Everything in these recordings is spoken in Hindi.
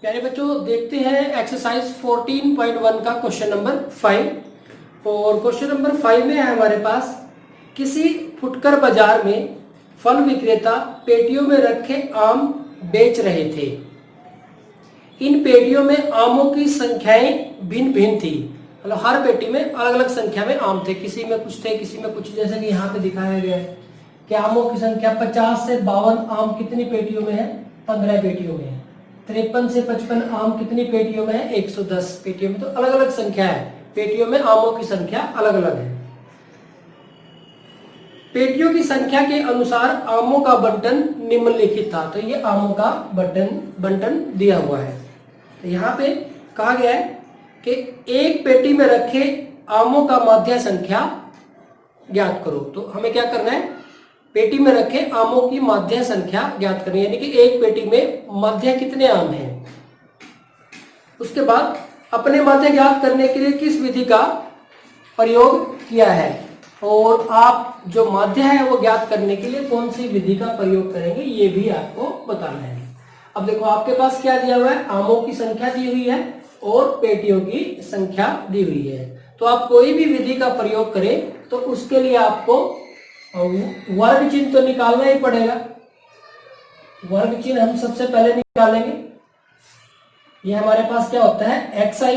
प्यारे बच्चों, देखते हैं एक्सरसाइज 14.1 का क्वेश्चन नंबर 5। और क्वेश्चन नंबर 5 में है हमारे पास, किसी फुटकर बाजार में फल विक्रेता पेटियों में रखे आम बेच रहे थे। इन पेटियों में आमों की संख्याएं भिन्न भिन्न थी, मतलब हर पेटी में अलग अलग संख्या में आम थे, किसी में कुछ थे किसी में कुछ। जैसे कि यहाँ पे दिखाया गया है कि आमों की संख्या 50 से 52 आम कितनी पेटियों में है? 15 पेटियों में है। 53 से 55 आम कितनी पेटियों में है? 110 पेटियों में। तो अलग अलग संख्या है, पेटियों में आमों की संख्या अलग अलग है। पेटियों की संख्या के अनुसार आमों का बंटन निम्नलिखित था। तो ये आमों का बंटन दिया हुआ है। तो यहाँ पे कहा गया है कि एक पेटी में रखे आमों का माध्य संख्या ज्ञात करो। तो हमें क्या करना है? पेटी में रखे आमों की माध्य संख्या ज्ञात करनी है, यानी कि एक पेटी में माध्य कितने आम हैं। उसके बाद अपने माध्य ज्ञात करने के लिए किस विधि का प्रयोग किया है, और आप जो माध्य है वो ज्ञात करने के लिए कौन सी विधि का प्रयोग करेंगे, ये भी आपको बताना है। अब देखो, आपके पास क्या दिया हुआ है? आमों की संख्या दी हुई है और पेटियों की संख्या दी हुई है। तो आप कोई भी विधि का प्रयोग करें तो उसके लिए आपको वर्ग चिन्ह तो निकालना ही पड़ेगा। वर्ग चिन्ह हम सबसे पहले निकालेंगे। ये हमारे पास क्या होता है? xi।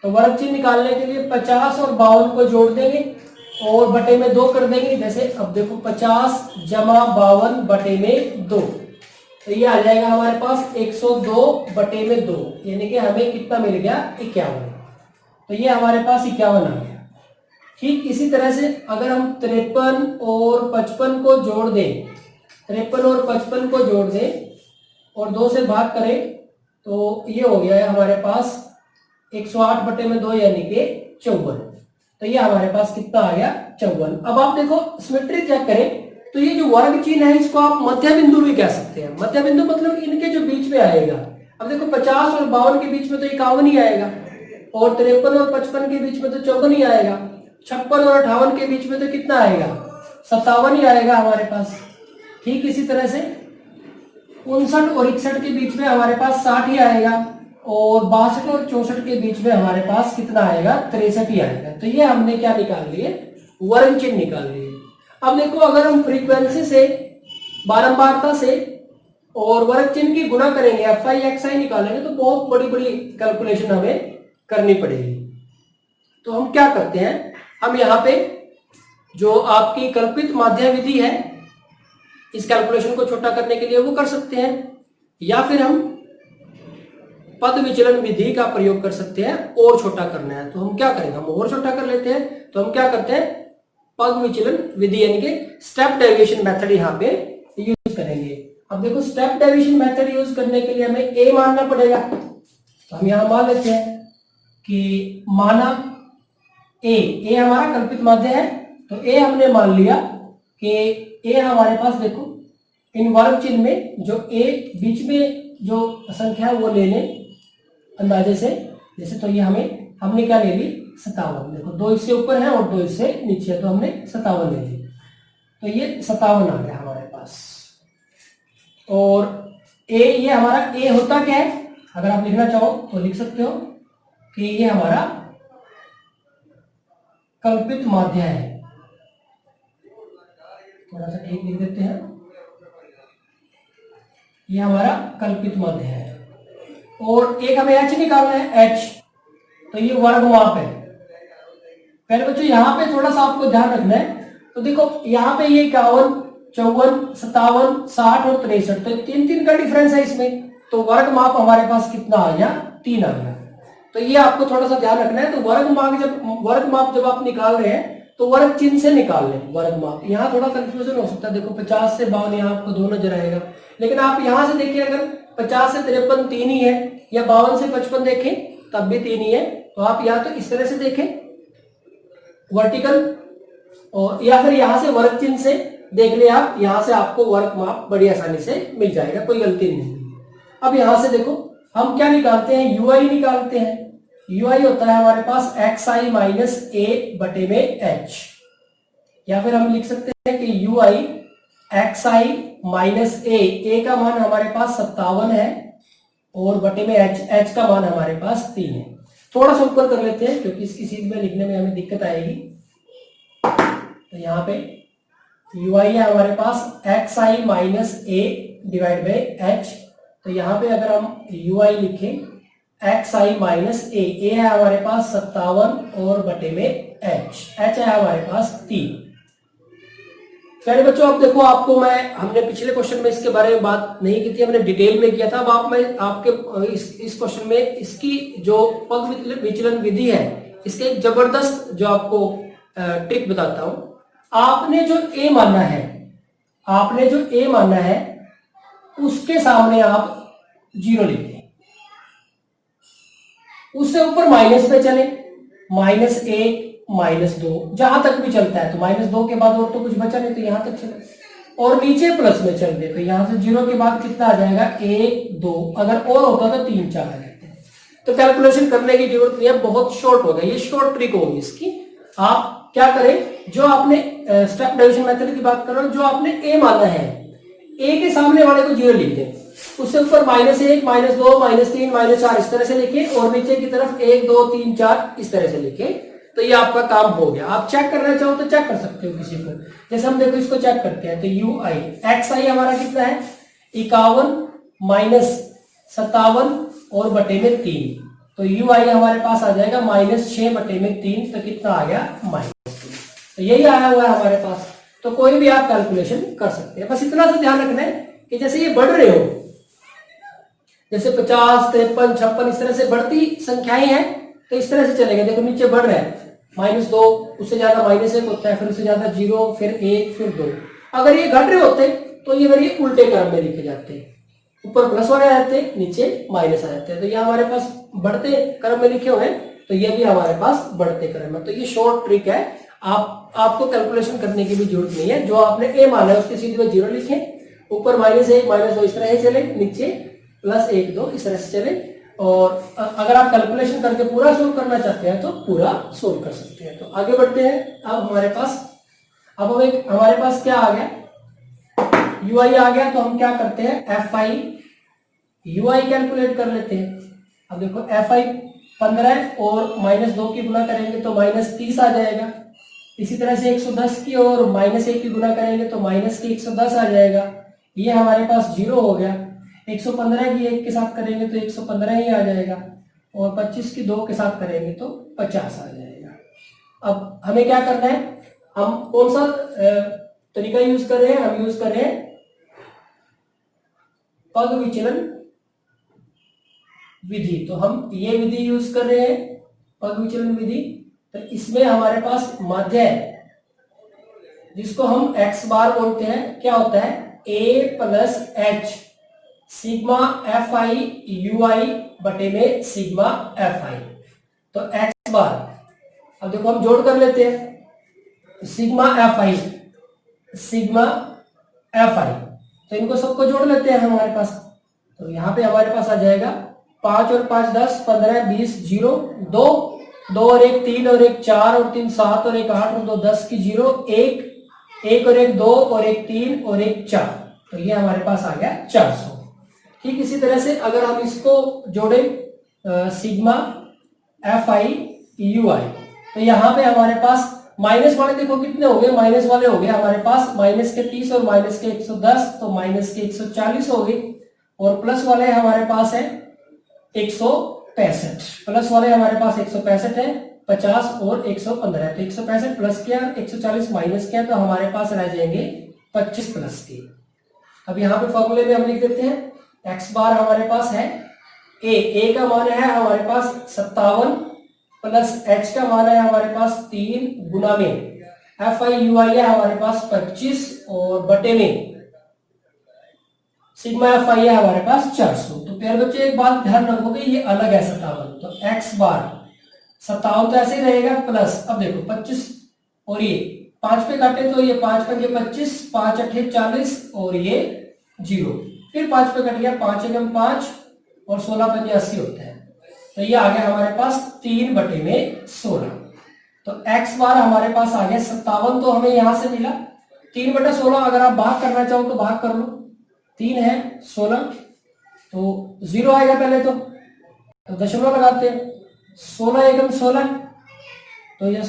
तो वर्ग चिन्ह निकालने के लिए 50 और 52 को जोड़ देंगे और बटे में 2 कर देंगे। जैसे अब देखो, 50 जमा 52 बटे में 2, तो ये आ जाएगा हमारे पास 102 बटे में 2, यानी कि हमें कितना मिल गया? 51। तो ये हमारे पास 51 आ गया। ठीक इसी तरह से अगर हम 53 और 55 को जोड़ दें, 53 और 55 को जोड़ दें और 2 से भाग करें, तो ये हो गया है हमारे पास 108 बटे में 2, यानी कि 54। तो ये हमारे पास कितना आ गया? 54। अब आप देखो, सिमेट्री चेक करें तो ये जो वर्ग चिन्ह है इसको आप मध्य बिंदु भी कह सकते हैं। मध्य बिंदु मतलब इनके जो बीच में आएगा। अब देखो, 50 और 52 के बीच में तो 51 ही आएगा, और 53 और 55 के बीच में तो 54 ही आएगा, 56 और 58 के बीच में तो कितना आएगा? 57 ही आएगा हमारे पास। ठीक इसी तरह से 59 और 61 के बीच में हमारे पास 60 ही आएगा, और 62 और 64 के बीच में हमारे पास कितना आएगा? 63 ही आएगा। तो ये हमने क्या निकाल लिए? वर्ग चिन्ह निकाल लिए। अब देखो, अगर हम फ्रीक्वेंसी से, बारंबारता से और वर्ग चिन्ह की गुणा करेंगे, fi xi निकालेंगे, तो बहुत बड़ी बड़ी कैलकुलेशन हमें करनी पड़ेगी। तो हम क्या करते हैं, हम यहाँ पे जो आपकी कल्पित माध्य विधि है, इस कैलकुलेशन को छोटा करने के लिए वो कर सकते हैं, या फिर हम पद विचलन विधि का प्रयोग कर सकते हैं और छोटा करना है। तो हम क्या करेंगे? हम और छोटा कर लेते हैं। तो हम क्या करते हैं? पद विचलन विधि यानी कि स्टेप डेविएशन मेथड यहाँ पे यूज करेंगे। अब देखो, स्टेप डेविएशन मेथड यूज करने के लिए हमें a मानना पड़ेगा। तो हम यहाँ मान लेते हैं कि माना a हमारा कल्पित माध्य है। तो a हमने मान लिया कि a हमारे पास, देखो इन वर्ग चिन्ह में जो a बीच में जो संख्या है वो ले लें अंदाजे से। जैसे तो ये हमने क्या ले ली? 57। देखो, 2 इससे ऊपर है और 2 इससे नीचे है, तो हमने 57 ले ली। तो ये 57 आ गया हमारे पास। और ये हमारा a होता क्या है? अगर आप लिखना चाहो तो लिख सकते हो कि ये हमारा कल्पित माध्य है। थोड़ा सा ठीक लिख देते हैं, ये हमारा कल्पित माध्य है। और एक हमें h निकालना है, h। तो ये वर्ग माप है। पहले बच्चों यहाँ पे थोड़ा सा आपको ध्यान रखना है। तो देखो, यहाँ पे ये 51, 54, 57, 60 और 63, तो 3 का डिफरेंस है इसमें। तो वर्ग माप हमारे पास कितना आ गया? 3 आ गया। तो ये आपको थोड़ा सा ध्यान रखना है। तो वर्ग माप जब आप निकाल रहे हैं तो वर्ग चिन्ह से निकाल लें वर्ग माप। यहाँ थोड़ा कंफ्यूजन हो सकता है। देखो, 50 से 52 यहाँ आपको 2 नजर आएगा, लेकिन आप यहाँ से देखिए, अगर 50 से 53 3 ही है, या 52 से 55 देखें तब भी 3 ही है। तो आप या तो इस तरह से देखें वर्टिकल, और या फिर यहाँ से वर्ग चिन्ह से देख ले आप। यहाँ से आपको वर्ग माप बड़ी आसानी से मिल जाएगा, कोई गलती नहीं। अब यहाँ से देखो, हम क्या निकालते हैं? ui निकालते हैं। ui होता है हमारे पास xi माइनस a बटे में h, या फिर हम लिख सकते हैं कि ui xi माइनस a का मान हमारे पास 57 है, और बटे में एच, एच का मान हमारे पास 3 है। थोड़ा सा ऊपर कर लेते हैं क्योंकि इसकी सीध में लिखने में हमें दिक्कत आएगी। तो यहाँ पे यू आई है हमारे पास X I minus A divide by H. तो यहाँ पे अगर हम यू आई लिखें एक्स आई माइनस ए है हमारे पास 57 और बटे में एच है हमारे पास 3। पहले बच्चों अब देखो, आपको हमने पिछले क्वेश्चन में इसके बारे में बात नहीं की थी, हमने डिटेल में किया था। अब मैं आपके इस क्वेश्चन में इसकी जो पग विचलन विधि है, इसके एक जबरदस्त जो आपको ट्रिक बताता हूं। आपने जो ए मानना है उसके सामने आप 0 लिख दें, उससे ऊपर माइनस पे चले, -1 -2 जहां तक भी चलता है। तो -2 के बाद और तो कुछ बचा नहीं, तो यहां तक चले। और नीचे प्लस में चल दे, तो यहां से 0 के बाद कितना आ जाएगा 1 2, अगर और होता तो 3 4 आ जाते हैं। तो कैलकुलेशन करने की जरूरत नहीं है, बहुत शॉर्ट होगा, ये शॉर्ट ट्रिक होगी इसकी। आप क्या करें, जो आपने स्टेप डिवीजन मेथड की बात कर रहा हूं, जो आपने ए माना है, ए के सामने वाले को 0 लिख दें, उससे ऊपर -1 -2 -3 -4 इस तरह से लिखे, और नीचे की तरफ 1 2 3 4 इस तरह से लिखे। तो ये आपका काम हो गया। आप चेक करना चाहो तो चेक कर सकते हो किसी को। जैसे हम देखो इसको चेक करते हैं, तो यू आई एक्स आई हमारा कितना है 51 -57 और बटे में 3। तो यू आई हमारे पास आ जाएगा -6 बटे में 3। तो कितना आ गया -3। तो यही आया हुआ है हमारे पास। तो कोई भी आप कैलकुलेशन कर सकते हैं। बस इतना सा ध्यान रखना है कि जैसे ये बढ़ रहे हो, जैसे 50 53 56 इस तरह से बढ़ती संख्याएं हैं, तो इस तरह से चलेगा। देखो नीचे बढ़ रहा है -2, उससे ज्यादा -1 होता है, फिर उससे ज्यादा 0, फिर 1, फिर 2। अगर ये घट रहे होते तो ये मेरे उल्टे क्रम में लिखे जाते हैं, ऊपर प्लस वाले आ जाते, नीचे माइनस आ जाते हैं। तो ये हमारे पास बढ़ते क्रम में लिखे हुए हैं, तो ये भी हमारे पास बढ़ते क्रम में। तो ये शॉर्ट ट्रिक है, आपको कैलकुलेशन करने की भी जरूरत नहीं है। जो आपने ए माना है उसके सीधे में 0 लिखें, ऊपर -1 -2 इस तरह से चले, नीचे +1 2 इस तरह से चले। और अगर आप कैलकुलेशन करके पूरा सोल्व करना चाहते हैं तो पूरा सोल्व कर सकते हैं। तो आगे बढ़ते हैं। अब हमारे पास क्या आ गया, यू आई आ गया। तो हम क्या करते हैं, F I U I calculate कर लेते हैं। अब देखो एफ आई 15 और -2 की गुना करेंगे तो -30 आ जाएगा। इसी तरह से 110 की और -1 की गुना करेंगे तो -110 आ जाएगा। ये हमारे पास 0 हो गया। 115 की 1 के साथ करेंगे तो 115 ही आ जाएगा, और 25 की 2 के साथ करेंगे तो 50 आ जाएगा। अब हमें क्या करना है, हम कौन सा तरीका यूज कर रहे हैं, हम यूज कर रहे हैं पग विचलन विधि। तो हम ये विधि यूज कर रहे हैं, पग विचलन विधि। तो इसमें हमारे पास माध्य है, जिसको हम x बार बोलते हैं, क्या होता है a + h sigma F I U I बटे में सिग्मा एफ आई। तो x बार, अब देखो हम जोड़ कर लेते हैं, सिग्मा एफ आई तो इनको सबको जोड़ लेते हैं हमारे पास। तो यहाँ पे हमारे पास आ जाएगा 5 और 5 10 15 20 0 2 2 और 1 3 और 1 4 और 3 7 और 1 8 और 2 10 की 0 1 और 1 2 और 1 3 और 1 4। तो ये हमारे पास आ गया 400। ठीक इसी तरह से अगर हम इसको जोड़े सिग्मा एफ आई यू आई, तो यहाँ पे हमारे पास माइनस वाले देखो कितने हो गए, माइनस वाले हो गए हमारे पास -30 और -110, तो -140 हो गए। और प्लस वाले हमारे पास है 165, प्लस वाले हमारे पास 165 है, 50 और 115 है। तो 165 प्लस किया, 140 माइनस किया, तो हमारे पास रह जाएंगे 25 प्लस के। अब यहाँ पे फॉर्मूले में हम लिख देते हैं, x बार हमारे पास है a का मान है हमारे पास 57 प्लस h का मान है हमारे पास 3 गुना में एफ आई यू आई है हमारे पास 25 और बटे में सिग्मा एफ आई है हमारे पास 400। तो प्यारे बच्चे एक बात ध्यान रखोगे, ये अलग है 57, तो x बार 57 तो ऐसे ही रहेगा, प्लस अब देखो 25 और ये 5 पे काटे तो ये 5 पंजे 25, 5 8 40 और ये 0, फिर 5 पे कट गया, 5 एकम 5 और 16 पंजे 80 होता है। तो ये आ गया हमारे पास 3 बटे में 16। तो x बार हमारे पास आ गया 57, तो हमें यहां से मिला 3 बटे 16। अगर आप भाग करना चाहो तो भाग कर लो, 3 है 16 तो 0 आएगा पहले तो दशमलव लगाते हैं। 16 एकम 16, तो ये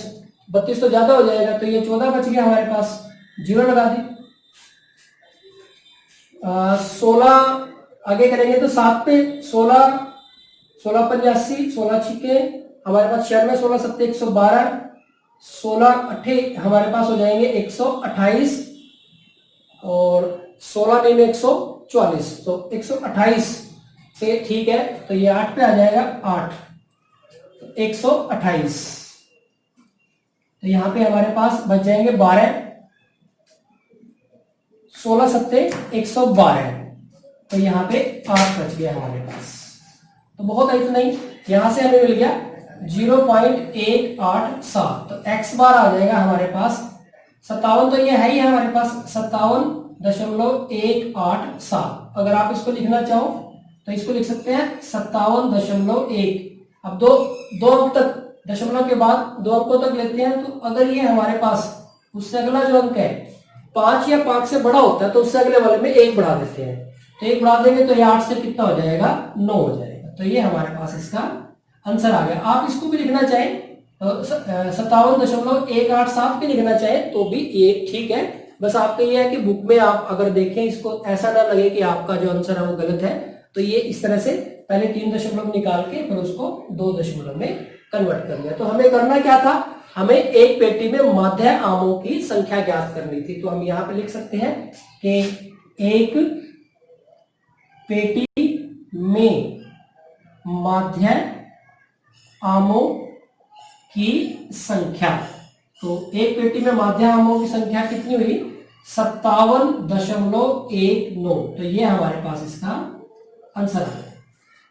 32 तो ज्यादा हो जाएगा, तो ये 14 बच गया हमारे पास, 0 लगा दी। 16 आगे करेंगे तो 7 पे 16, 16 85, 16 छिके हमारे पास 96, 16 7 112, 16 अट्ठे हमारे पास हो जाएंगे 128 और 16 में 144, तो 128 पे ठीक है, तो ये 8 पे आ जाएगा 8, तो 128। तो यहाँ पे हमारे पास बच जाएंगे 12, 16 सत्ते 112, तो यहाँ पे 8 बच गया हमारे पास। तो बहुत है इतना ही, यहां से हमें मिल गया 0.187, तो x बार आ जाएगा हमारे पास 57, तो ये है ही हमारे पास 57.187। अगर आप इसको लिखना चाहो तो इसको लिख सकते हैं 57.1। अब दो अंक तक, दशमलव के बाद 2 अंकों तक लेते हैं, तो अगर ये हमारे पास उससे अगला जो अंक है 5 या 5 से बड़ा होता है तो उससे अगले वाले में 1 बढ़ा देते हैं, तो 1 बढ़ा देंगे तो ये 8 से कितना हो जाएगा, 9 हो जाएगा। तो ये हमारे पास इसका आंसर आ गया। आप इसको भी लिखना चाहें 57.187 भी लिखना चाहें तो भी ये ठीक है। बस आपका ये है कि बुक में आप अगर देखें इसको, ऐसा ना लगे कि आपका जो आंसर है वो गलत है, तो ये इस तरह से पहले 3 दशमलव निकाल के फिर उसको 2 दशमलव में कन्वर्ट कर लिया। तो हमें करना क्या था, हमें एक पेटी में माध्य आमों की संख्या ज्ञात करनी थी। तो हम यहाँ पे लिख सकते हैं कि एक पेटी में माध्य आमों की संख्या, तो एक पेटी में माध्य आमों की संख्या कितनी हुई, 57.19, तो ये हमारे पास इसका आंसर है।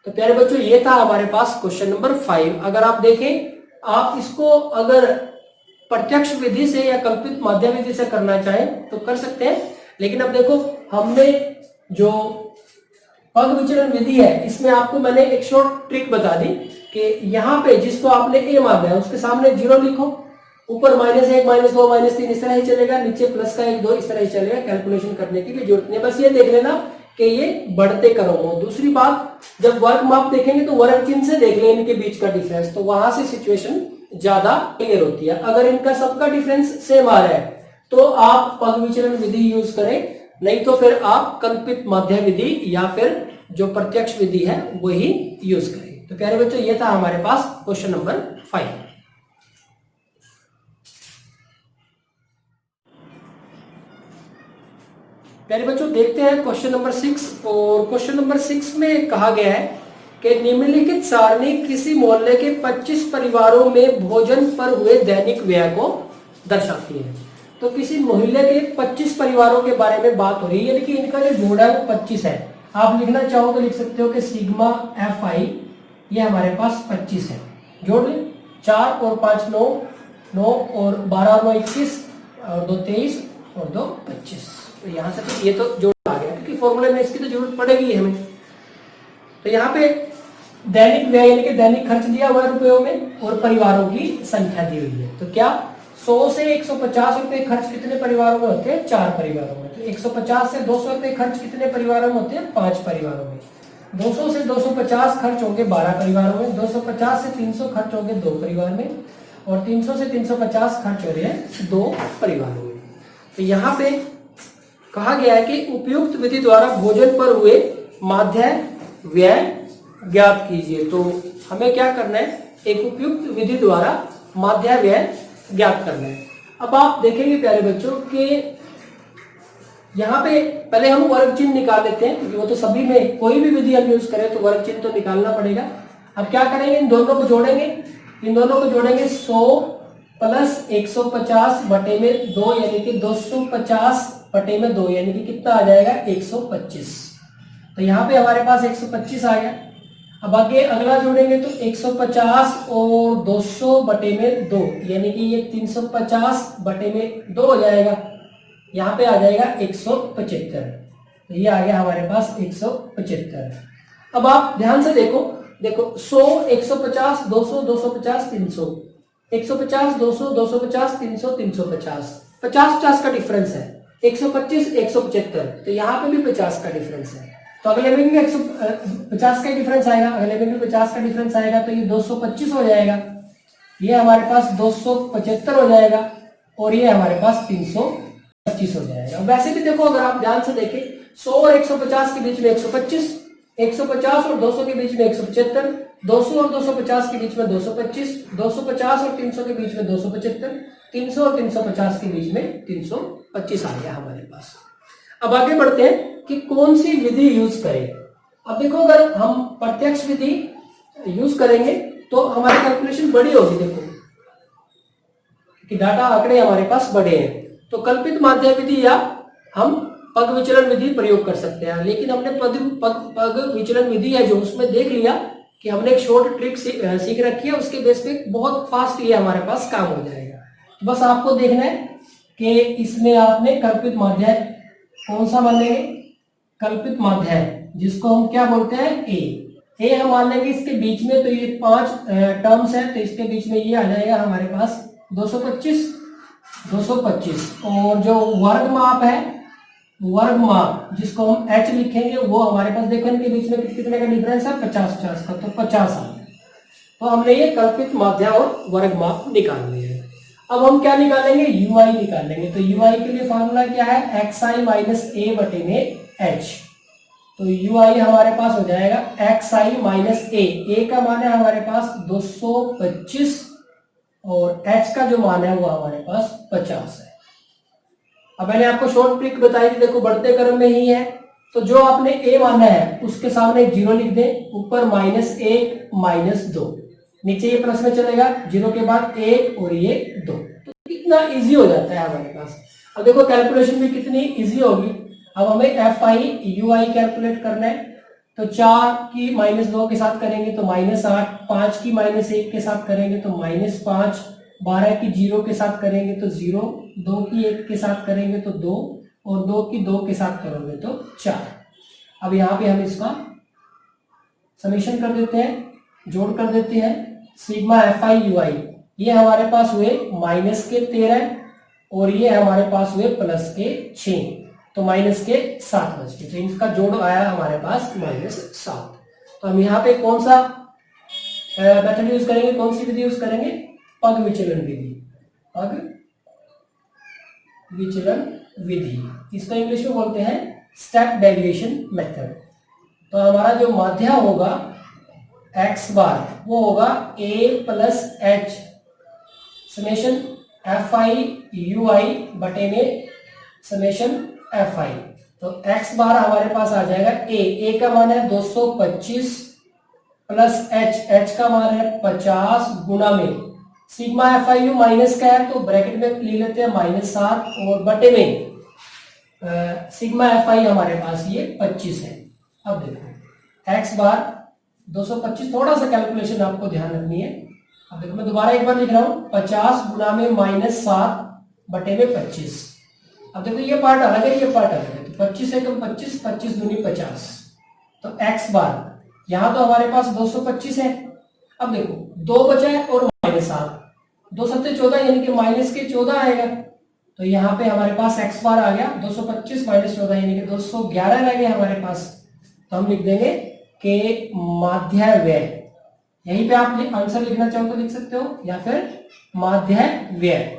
तो प्यारे बच्चों ये था हमारे पास क्वेश्चन नंबर 5। अगर आप देखें, आप इसको अगर प्रत्यक्ष विधि से या कल्पित माध्य विधि से करना चाहें तो कर सकते हैं, लेकिन अब देखो हमने जो पग विचलन विधि है इसमें आपको मैंने एक शॉर्ट ट्रिक बता दी कि यहाँ पे जिसको आपने ए माना है उसके सामने 0 लिखो, ऊपर -1 -2 -3 इस तरह ही चलेगा, नीचे प्लस का 1 2 इस तरह ही चलेगा। कैलकुलेशन करने की भी जरूरत नहीं, बस ये देख लेना कि ये बढ़ते क्रम हो। दूसरी बात, जब वर्ग माप देखेंगे तो वर्ग चिन्ह से देख लें इनके बीच का डिफरेंस, तो वहां से सिचुएशन ज्यादा क्लियर होती है। अगर इनका सबका डिफरेंस सेम आ रहा है तो आप पग विचलन विधि यूज करें, नहीं तो फिर आप कल्पित माध्य विधि या फिर जो प्रत्यक्ष विधि है वही यूज करें। तो प्यारे बच्चों ये था हमारे पास क्वेश्चन नंबर 5। प्यारे बच्चों देखते हैं क्वेश्चन नंबर 6। और क्वेश्चन नंबर 6 में कहा गया है कि निम्नलिखित सारणी किसी मोहल्ले के 25 परिवारों में भोजन पर हुए दैनिक व्यय को दर्शाती है। तो किसी मोहल्ले के 25 परिवारों के बारे में बात हो रही है, यानी कि इनका जो जोड़ा है वो 25 है। आप लिखना चाहो तो लिख सकते हो कि सिग्मा FI ये हमारे पास 25 है। जोड़ लें, 4 और 5 9, 9 और 12 और 9 21 और 2 23 और 2 25। तो यहाँ से तो ये तो जोड़ आ गया, क्योंकि फॉर्मूले में इसकी तो जरूरत पड़ेगी हमें। तो यहाँ पे दैनिक व्यय यानी कि दैनिक खर्च दिया हुआ है रुपयों में और परिवारों की संख्या दी हुई है। तो क्या 100 से 150 रुपए खर्च कितने परिवारों में होते हैं, 4 परिवारों में। तो 150 से 200 रुपए खर्च कितने परिवारों में होते हैं, 5 परिवारों में। 200 से 250 खर्च होंगे 12 परिवारों में। 250 से 300 खर्च होंगे 2 परिवार में, और 300 से 350 खर्च हो रहे हैं 2 परिवारों में। तो यहाँ पे कहा गया है कि उपयुक्त विधि द्वारा भोजन पर हुए माध्य व्यय ज्ञात कीजिए। तो हमें क्या करना है, एक उपयुक्त विधि द्वारा माध्य व्यय ज्ञात करना है। अब आप देखेंगे प्यारे बच्चों कि यहाँ पे पहले हम वर्ग चिन्ह निकाल लेते हैं, क्योंकि वो तो सभी में कोई भी विधि हम यूज करें तो वर्ग चिन्ह तो निकालना पड़ेगा। अब क्या करेंगे, इन दोनों को जोड़ेंगे, 100 प्लस 150 बटे में 2 यानी कि 250 बटे में 2 यानी कि कितना आ जाएगा, 125। तो यहाँ पे हमारे पास 125 आ गया। अब आगे अगला जोड़ेंगे तो 150 और 200 बटे में 2 यानी कि ये 350 बटे में 2 हो जाएगा। यहाँ पे आ जाएगा 175। तो ये आ गया हमारे पास 175। अब आप ध्यान से देखो 100 150 200 250 300 150 200 250 300 350 50 50 का डिफरेंस है। 125 175, तो यहाँ पे भी 50 का डिफरेंस है। तो अगले में भी 150 का डिफरेंस आएगा, अगले में भी 50 का डिफरेंस आएगा, तो ये 225 हो जाएगा, ये हमारे पास 275 हो जाएगा, और ये हमारे पास 325 हो जाएगा। वैसे भी देखो अगर आप ध्यान से देखें 100 और 150 के बीच में 125, 150 और 200 के बीच में 175, 200 और 250 के बीच में 225, 250 और 300 के बीच में 275, 300 और 350 के बीच में 325 आ गया हमारे पास। अब आगे बढ़ते हैं कि कौन सी विधि यूज करें। अब देखो अगर हम प्रत्यक्ष विधि यूज करेंगे तो हमारी कैलकुलेशन बड़ी होगी, देखो कि डाटा आंकड़े हमारे पास बड़े हैं, तो कल्पित माध्य विधि या हम पग विचलन विधि प्रयोग कर सकते हैं। लेकिन हमने पग विचलन विधि है जो उसमें देख लिया कि हमने एक शॉर्ट ट्रिक सीख रखी है, उसके बेस पे बहुत फास्ट ये हमारे पास काम हो जाएगा। तो बस आपको देखना है कि इसमें आपने कल्पित माध्य कौन सा मान लेंगे, कल्पित माध्य जिसको हम क्या बोलते हैं ए हम मान लेंगे इसके बीच में, तो ये 5 टर्म्स है, तो इसके बीच में ये आ जाएगा हमारे पास 225 और जो वर्ग माप है, वर्ग माप जिसको हम h लिखेंगे, वो हमारे पास देखो इनके बीच में कितने का डिफरेंस है, 50 का, तो 50 आ गया। तो हमने ये कल्पित माध्य और वर्ग माप निकाल लिए हैं। अब हम क्या निकालेंगे, ui निकालेंगे। तो ui के लिए फॉर्मूला क्या है, xi माइनस a बटे में h। तो ui हमारे पास हो जाएगा xi माइनस a का मान है हमारे पास 225 और h का जो मान है वो हमारे पास 50 है। अब मैंने आपको शॉर्ट ट्रिक बताई थी, देखो बढ़ते क्रम में ही है, तो जो आपने a माना है उसके सामने 0 लिख दें, ऊपर -1 -2, नीचे ये प्लस में चलेगा, 0 के बाद 1 और ये 2, तो कितना इजी हो जाता है हमारे पास। अब देखो कैलकुलेशन भी कितनी इजी होगी। अब हमें fi ui कैलकुलेट करना है, तो 4 की -2 के साथ करेंगे तो -8, 5 की -1 के साथ करेंगे तो -5, 12 की 0 के साथ करेंगे तो 0, 2 की 1 के साथ करेंगे तो 2 और 2 की 2 के साथ करोगे तो 4। अब यहाँ पे हम इसका समीशन कर देते हैं, जोड़ कर देते हैं। सिग्मा fi ui ये हमारे पास हुए -13 और ये हमारे पास हुए +6, तो -7 बच गए, तो इनका जोड़ आया हमारे पास -7। तो हम यहाँ पे कौन सा मेथड यूज करेंगे, कौन सी विधि यूज करेंगे, पग विचलन विधि, पग विचलन विधि, इसको इंग्लिश में बोलते हैं स्टेप डेविएशन मेथड। तो हमारा जो माध्य होगा x बार वो होगा a plus h summation fi ui बटे में समेशन fi। तो x बार हमारे पास आ जाएगा a का मान है 225 प्लस h का मान है 50 गुना में सिग्मा fi u माइनस का है तो ब्रैकेट में ले लेते हैं -7 और बटे में सिग्मा fi हमारे पास ये 25 है। अब देखो x बार 225, थोड़ा सा कैलकुलेशन आपको ध्यान रखनी है। अब देखो मैं दोबारा एक बार लिख रहा हूँ, 50 गुना में -7 बटे में 25। अब देखो ये पार्ट अलग है, ये पार्ट अलग है, तो 25 से कम 25, 25 दूनी 50, तो x बार यहाँ तो हमारे पास 225 है। अब देखो 2 बचा है और -7, 2 सत्ते 14 यानी कि -14 आएगा, तो यहाँ पे हमारे पास x बार आ गया 225 -14 यानी कि 211 रह गए हमारे पास। तो हम लिख देंगे के माध्य व्यय, यहीं पे आप आंसर लिखना चाहो तो लिख सकते हो, या फिर माध्य व्यय,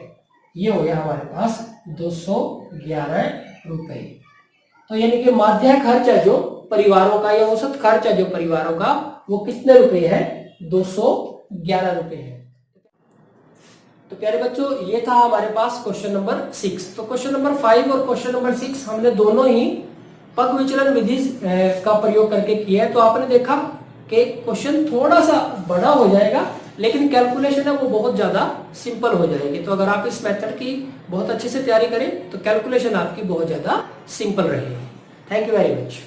ये हो गया हमारे पास 211 रुपए। तो यानी कि माध्य खर्च है जो परिवारों का या औसत खर्च है जो परिवारों का वो कितने रुपए है, 211 रुपए है। तो प्यारे बच्चों ये था हमारे पास क्वेश्चन नंबर 6। तो क्वेश्चन नंबर 5 और क्वेश्चन नंबर 6 हमने दोनों ही पग विचलन विधि का प्रयोग करके किया है। तो आपने देखा कि क्वेश्चन थोड़ा सा बड़ा हो जाएगा लेकिन कैलकुलेशन है वो बहुत ज्यादा सिंपल हो जाएगी। तो अगर आप इस मेथड की बहुत अच्छे से तैयारी करें तो कैलकुलेशन आपकी बहुत ज्यादा सिंपल रहेगी। Thank you very much.